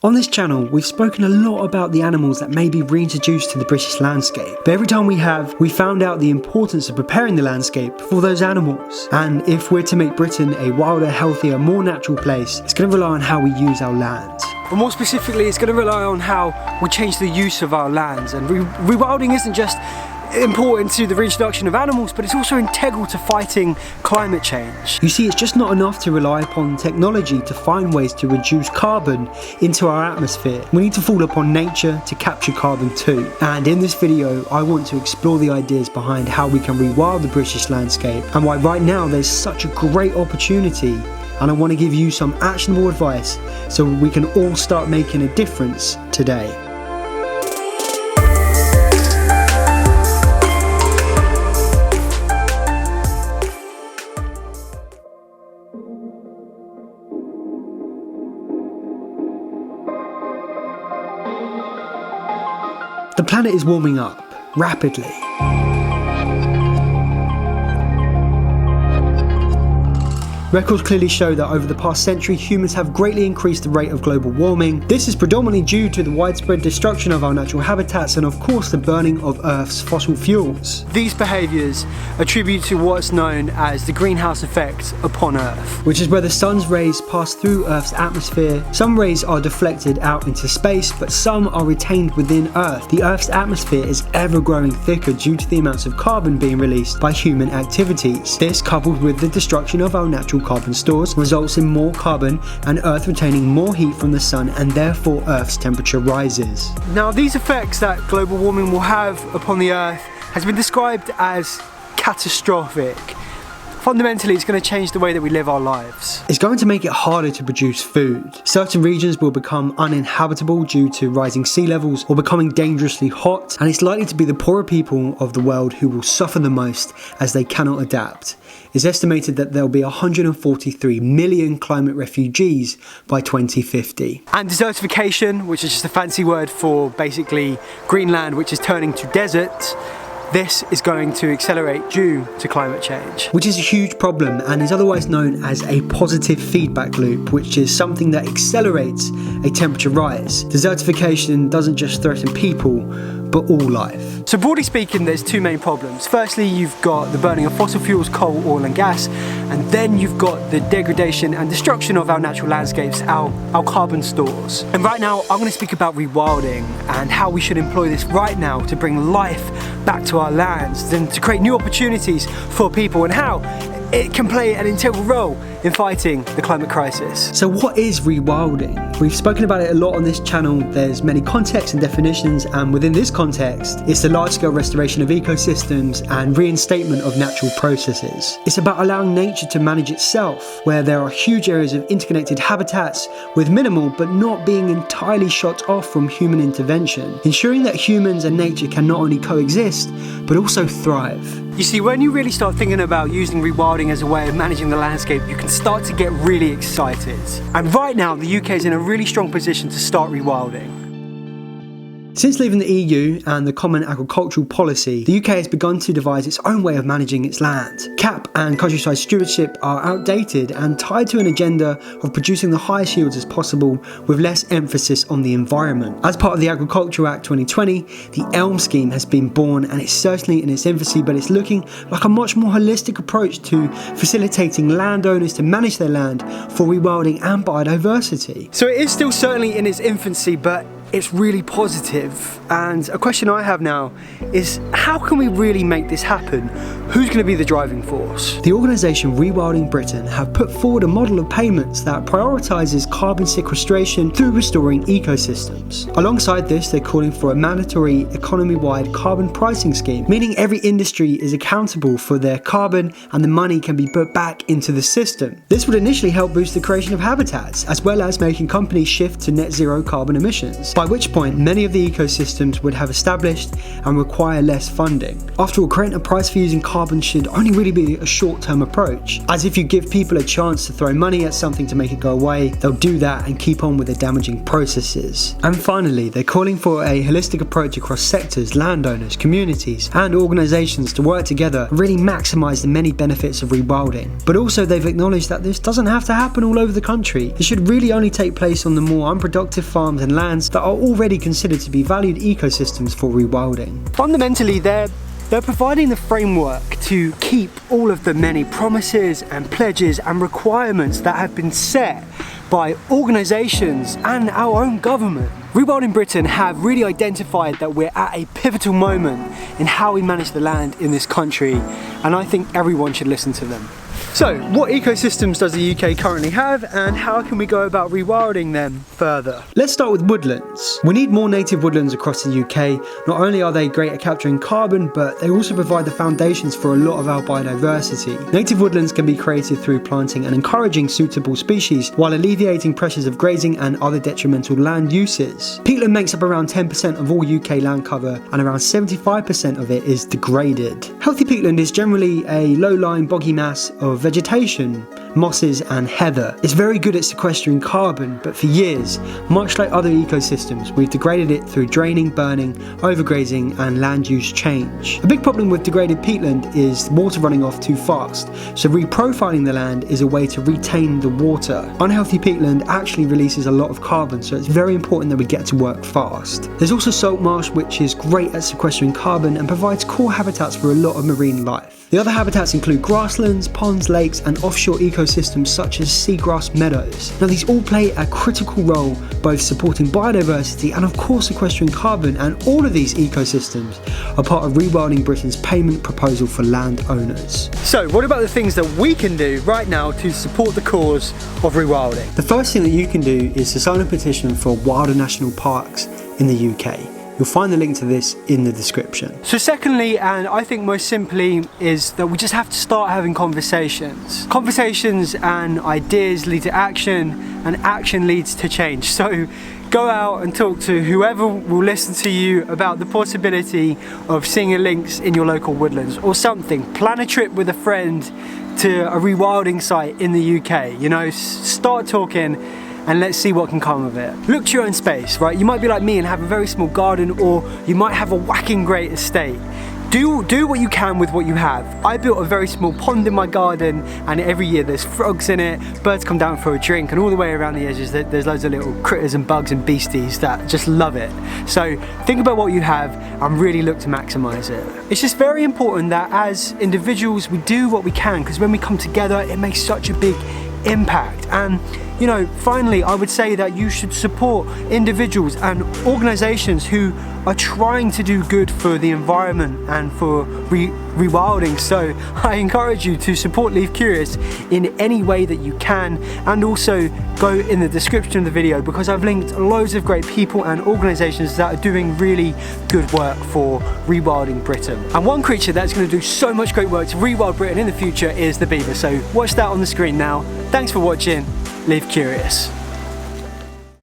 On this channel, we've spoken a lot about the animals that may be reintroduced to the British landscape, but every time we have, we found out the importance of preparing the landscape for those animals. And if we're to make Britain a wilder, healthier, more natural place, it's going to rely on how we use our land. But more specifically, it's going to rely on how we change the use of our lands. And rewilding isn't just important to the reintroduction of animals, but it's also integral to fighting climate change. You see, it's just not enough to rely upon technology to find ways to reduce carbon into our atmosphere. We need to fall upon nature to capture carbon too. And in this video, I want to explore the ideas behind how we can rewild the British landscape and why right now there's such a great opportunity. And I want to give you some actionable advice so we can all start making a difference today. The planet is warming up rapidly. Records clearly show that over the past century, humans have greatly increased the rate of global warming. This is predominantly due to the widespread destruction of our natural habitats and of course the burning of Earth's fossil fuels. These behaviours attribute to what's known as the greenhouse effect upon Earth, which is where the sun's rays pass through Earth's atmosphere. Some rays are deflected out into space, but some are retained within Earth. The Earth's atmosphere is ever growing thicker due to the amounts of carbon being released by human activities. This, coupled with the destruction of our natural carbon stores, results in more carbon and Earth retaining more heat from the sun, and therefore Earth's temperature rises. Now, these effects that global warming will have upon the Earth has been described as catastrophic. Fundamentally, it's going to change the way that we live our lives. It's going to make it harder to produce food. Certain regions will become uninhabitable due to rising sea levels or becoming dangerously hot, and it's likely to be the poorer people of the world who will suffer the most as they cannot adapt. It's estimated that there will be 143 million climate refugees by 2050. And desertification, which is just a fancy word for basically Greenland, which is turning to desert, this is going to accelerate due to climate change, which is a huge problem and is otherwise known as a positive feedback loop, which is something that accelerates a temperature rise. Desertification doesn't just threaten people, but all life. So broadly speaking, there's two main problems. Firstly, you've got the burning of fossil fuels, coal, oil and gas, and then you've got the degradation and destruction of our natural landscapes, our carbon stores. And right now, I'm going to speak about rewilding and how we should employ this right now to bring life back to our lands and to create new opportunities for people, and how it can play an integral role in fighting the climate crisis. So what is rewilding? We've spoken about it a lot on this channel. There's many contexts and definitions, and within this context, it's the large-scale restoration of ecosystems and reinstatement of natural processes. It's about allowing nature to manage itself, where there are huge areas of interconnected habitats with minimal but not being entirely shut off from human intervention, ensuring that humans and nature can not only coexist, but also thrive. You see, when you really start thinking about using rewilding as a way of managing the landscape, you can start to get really excited. And right now, the UK is in a really strong position to start rewilding. Since leaving the EU and the Common Agricultural Policy, the UK has begun to devise its own way of managing its land. CAP and countryside stewardship are outdated and tied to an agenda of producing the highest yields as possible with less emphasis on the environment. As part of the Agriculture Act 2020, the ELM scheme has been born, and it's certainly in its infancy, but it's looking like a much more holistic approach to facilitating landowners to manage their land for rewilding and biodiversity. So it is still certainly in its infancy, but it's really positive. And a question I have now is, how can we really make this happen? Who's going to be the driving force? The organisation Rewilding Britain have put forward a model of payments that prioritises carbon sequestration through restoring ecosystems. Alongside this, they're calling for a mandatory economy-wide carbon pricing scheme, meaning every industry is accountable for their carbon and the money can be put back into the system. This would initially help boost the creation of habitats, as well as making companies shift to net zero carbon emissions. by which point many of the ecosystems would have established and require less funding. After all, creating a price for using carbon should only really be a short-term approach, as if you give people a chance to throw money at something to make it go away, they'll do that and keep on with the damaging processes. And finally, they're calling for a holistic approach across sectors, landowners, communities and organisations to work together and really maximise the many benefits of rewilding. But also they've acknowledged that this doesn't have to happen all over the country. It should really only take place on the more unproductive farms and lands that are already considered to be valued ecosystems for rewilding. Fundamentally, they're providing the framework to keep all of the many promises and pledges and requirements that have been set by organisations and our own government. Rewilding Britain have really identified that we're at a pivotal moment in how we manage the land in this country, and I think everyone should listen to them. So, what ecosystems does the UK currently have, and how can we go about rewilding them further? Let's start with woodlands. We need more native woodlands across the UK. Not only are they great at capturing carbon, but they also provide the foundations for a lot of our biodiversity. Native woodlands can be created through planting and encouraging suitable species, while alleviating pressures of grazing and other detrimental land uses. Peatland makes up around 10% of all UK land cover, and around 75% of it is degraded. Healthy peatland is generally a low-lying boggy mass of vegetation, mosses and heather. It's very good at sequestering carbon, but for years, much like other ecosystems, we've degraded it through draining, burning, overgrazing and land use change. A big problem with degraded peatland is water running off too fast, so reprofiling the land is a way to retain the water. Unhealthy peatland actually releases a lot of carbon, so it's very important that we get to work fast. There's also salt marsh, which is great at sequestering carbon and provides core habitats for a lot of marine life. The other habitats include grasslands, ponds, lakes and offshore ecosystems such as seagrass meadows. Now these all play a critical role both supporting biodiversity and of course sequestering carbon, and all of these ecosystems are part of Rewilding Britain's payment proposal for landowners. So what about the things that we can do right now to support the cause of rewilding? The first thing that you can do is to sign a petition for wilder national parks in the UK. You'll find the link to this in the description. So secondly, and I think most simply, is that we just have to start having conversations. Conversations and ideas lead to action, and action leads to change. So go out and talk to whoever will listen to you about the possibility of seeing links in your local woodlands or something. Plan a trip with a friend to a rewilding site in the UK. You know, start talking and let's see what can come of it. Look to your own space, right? You might be like me and have a very small garden, or you might have a whacking great estate. Do what you can with what you have. I built a very small pond in my garden, and every year there's frogs in it, birds come down for a drink, and all the way around the edges there's loads of little critters and bugs and beasties that just love it. So think about what you have and really look to maximize it. It's just very important that as individuals we do what we can, because when we come together it makes such a big impact. And you know, finally, I would say that you should support individuals and organisations who are trying to do good for the environment and for rewilding. So I encourage you to support Leave Curious in any way that you can, and also go in the description of the video because I've linked loads of great people and organisations that are doing really good work for Rewilding Britain. And one creature that's going to do so much great work to rewild Britain in the future is the beaver. So watch that on the screen now. Thanks for watching. Live curious.